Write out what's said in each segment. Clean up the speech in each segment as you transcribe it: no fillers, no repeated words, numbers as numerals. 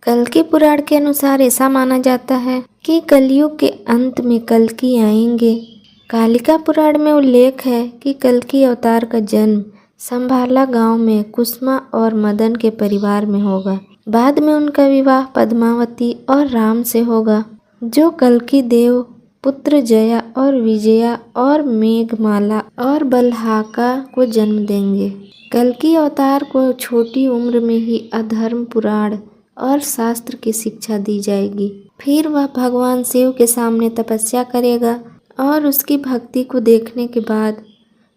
कल्कि पुराण के अनुसार ऐसा माना जाता है कि कलयुग के अंत में कल्कि आएंगे। कालिका पुराण में उल्लेख है कि कल्कि अवतार का जन्म संभाला गांव में कुसुमा और मदन के परिवार में होगा। बाद में उनका विवाह पद्मावती और राम से होगा, जो कल्कि देव पुत्र जया और विजया और मेघमाला और बलहाका को जन्म देंगे। कल्कि अवतार को छोटी उम्र में ही अधर्म पुराण और शास्त्र की शिक्षा दी जाएगी। फिर वह भगवान शिव के सामने तपस्या करेगा और उसकी भक्ति को देखने के बाद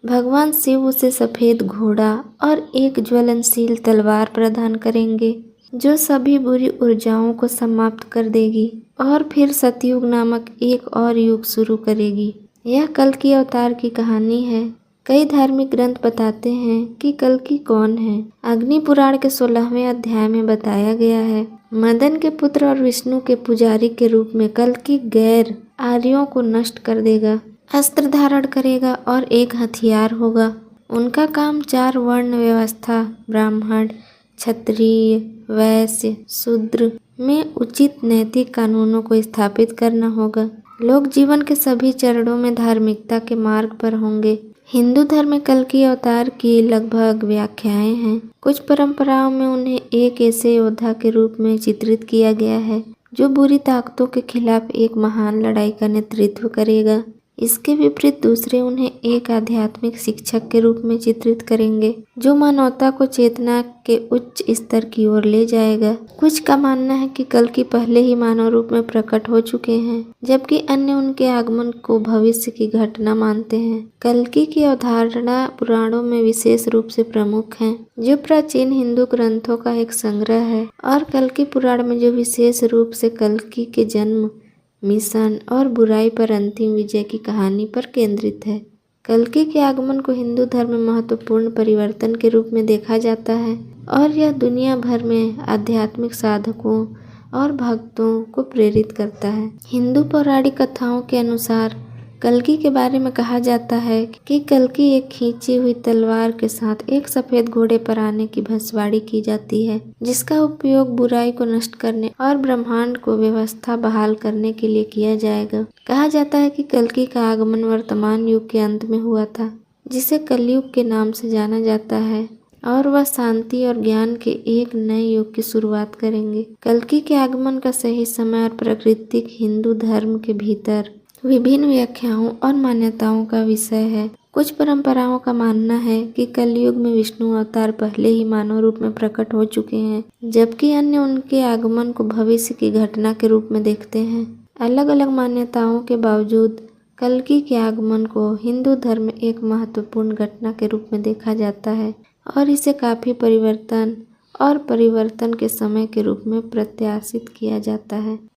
भगवान शिव उसे सफ़ेद घोड़ा और एक ज्वलनशील तलवार प्रदान करेंगे, जो सभी बुरी ऊर्जाओं को समाप्त कर देगी और फिर सतयुग नामक एक और युग शुरू करेगी। यह कल्कि अवतार की कहानी है। कई धार्मिक ग्रंथ बताते हैं कि कल्कि कौन है। अग्नि पुराण के 16वें अध्याय में बताया गया है, मदन के पुत्र और विष्णु के पुजारी के रूप में कल्कि गैर आर्यों को नष्ट कर देगा, अस्त्र धारण करेगा और एक हथियार होगा। उनका काम 4 वर्ण व्यवस्था ब्राह्मण, क्षत्रिय, वैश्य, शूद्र में उचित नैतिक कानूनों को स्थापित करना होगा। लोग जीवन के सभी चरणों में धार्मिकता के मार्ग पर होंगे। हिंदू धर्म में कल्कि अवतार की लगभग व्याख्याएं हैं। कुछ परंपराओं में उन्हें एक ऐसे योद्धा के रूप में चित्रित किया गया है जो बुरी ताकतों के खिलाफ एक महान लड़ाई का नेतृत्व करेगा। इसके विपरीत दूसरे उन्हें एक आध्यात्मिक शिक्षक के रूप में चित्रित करेंगे, जो मानवता को चेतना के उच्च स्तर की ओर ले जाएगा। कुछ का मानना है कि कल्कि पहले ही मानव रूप में प्रकट हो चुके हैं, जबकि अन्य उनके आगमन को भविष्य की घटना मानते हैं। कल्कि की अवधारणा पुराणों में विशेष रूप से प्रमुख है, जो प्राचीन हिंदू ग्रंथों का एक संग्रह है, और कल्कि पुराण में जो विशेष रूप से कल्कि के जन्म, मिशन और बुराई पर अंतिम विजय की कहानी पर केंद्रित है। कल्कि के आगमन को हिंदू धर्म में महत्वपूर्ण परिवर्तन के रूप में देखा जाता है और यह दुनिया भर में आध्यात्मिक साधकों और भक्तों को प्रेरित करता है। हिंदू पौराणिक कथाओं के अनुसार कल्कि के बारे में कहा जाता है कि कल्कि एक खींची हुई तलवार के साथ एक सफेद घोड़े पर आने की भविष्यवाणी की जाती है, जिसका उपयोग बुराई को नष्ट करने और ब्रह्मांड को व्यवस्था बहाल करने के लिए किया जाएगा। कहा जाता है कि कल्कि का आगमन वर्तमान युग के अंत में हुआ था, जिसे कलयुग के नाम से जाना जाता है, और वह शांति और ज्ञान के एक नए युग की शुरुआत करेंगे। कल्कि के आगमन का सही समय और प्राकृतिक हिंदू धर्म के भीतर विभिन्न व्याख्याओं और मान्यताओं का विषय है। कुछ परंपराओं का मानना है कि कलयुग में विष्णु अवतार पहले ही मानव रूप में प्रकट हो चुके हैं, जबकि अन्य उनके आगमन को भविष्य की घटना के रूप में देखते हैं। अलग अलग मान्यताओं के बावजूद कल्कि के आगमन को हिंदू धर्म में एक महत्वपूर्ण घटना के रूप में देखा जाता है और इसे काफी परिवर्तन के समय के रूप में प्रत्याशित किया जाता है।